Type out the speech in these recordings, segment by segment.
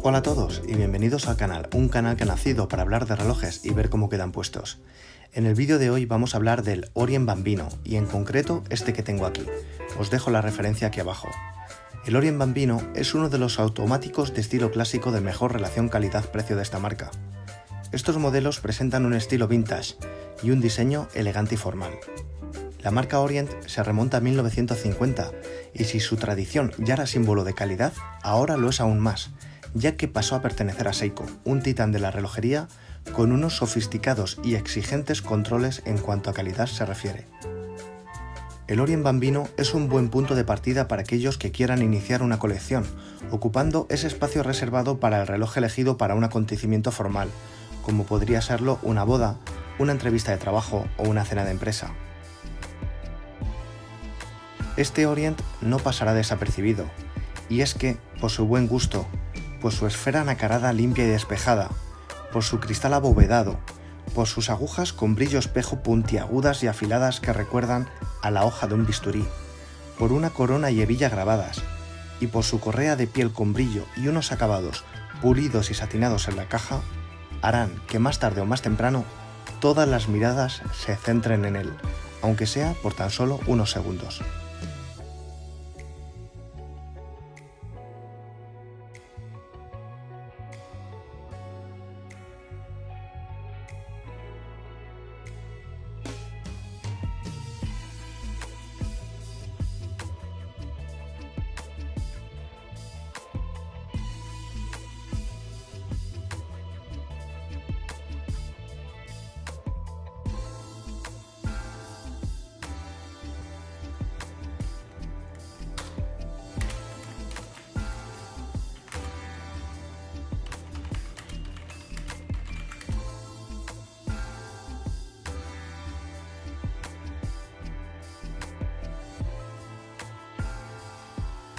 Hola a todos y bienvenidos al canal, un canal que ha nacido para hablar de relojes y ver cómo quedan puestos. En el vídeo de hoy vamos a hablar del Orient Bambino y en concreto este que tengo aquí. Os dejo la referencia aquí abajo. El Orient Bambino es uno de los automáticos de estilo clásico de mejor relación calidad-precio de esta marca. Estos modelos presentan un estilo vintage y un diseño elegante y formal. La marca Orient se remonta a 1950 y si su tradición ya era símbolo de calidad, ahora lo es aún más, ya que pasó a pertenecer a Seiko, un titán de la relojería con unos sofisticados y exigentes controles en cuanto a calidad se refiere. El Orient Bambino es un buen punto de partida para aquellos que quieran iniciar una colección, ocupando ese espacio reservado para el reloj elegido para un acontecimiento formal, como podría serlo una boda, una entrevista de trabajo o una cena de empresa. Este Orient no pasará desapercibido, y es que, por su buen gusto, por su esfera nacarada limpia y despejada, por su cristal abovedado, por sus agujas con brillo espejo puntiagudas y afiladas que recuerdan a la hoja de un bisturí, por una corona y hebilla grabadas, y por su correa de piel con brillo y unos acabados pulidos y satinados en la caja, harán que más tarde o más temprano todas las miradas se centren en él, aunque sea por tan solo unos segundos.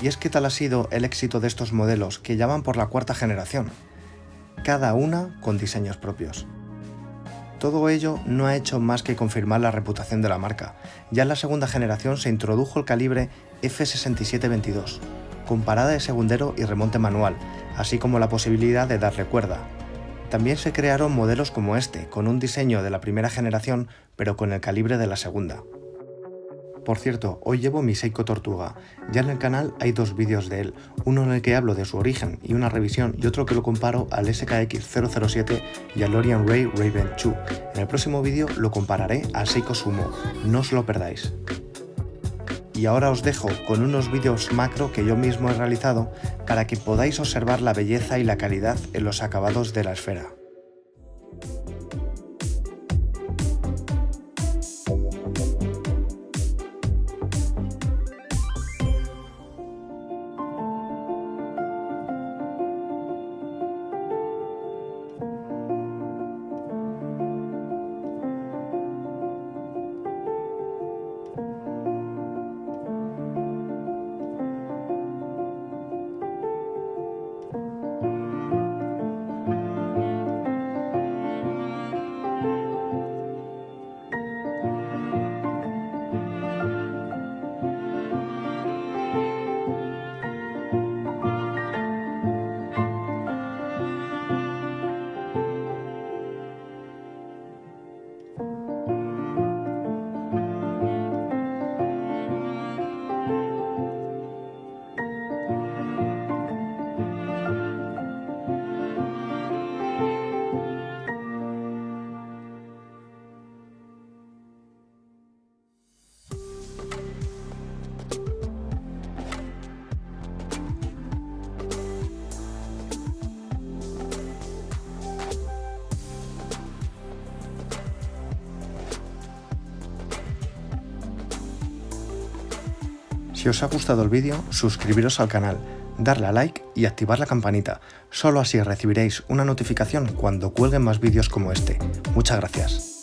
Y es que tal ha sido el éxito de estos modelos que ya van por la cuarta generación, cada una con diseños propios. Todo ello no ha hecho más que confirmar la reputación de la marca. Ya en la segunda generación se introdujo el calibre F6722, con parada de segundero y remonte manual, así como la posibilidad de darle cuerda. También se crearon modelos como este, con un diseño de la primera generación, pero con el calibre de la segunda. Por cierto, hoy llevo mi Seiko Tortuga. Ya en el canal hay dos vídeos de él, uno en el que hablo de su origen y una revisión y otro que lo comparo al SKX 007 y al Orient Ray Raven 2. En el próximo vídeo lo compararé al Seiko Sumo, no os lo perdáis. Y ahora os dejo con unos vídeos macro que yo mismo he realizado para que podáis observar la belleza y la calidad en los acabados de la esfera. Si os ha gustado el vídeo, suscribiros al canal, darle a like y activar la campanita. Solo así recibiréis una notificación cuando cuelguen más vídeos como este. Muchas gracias.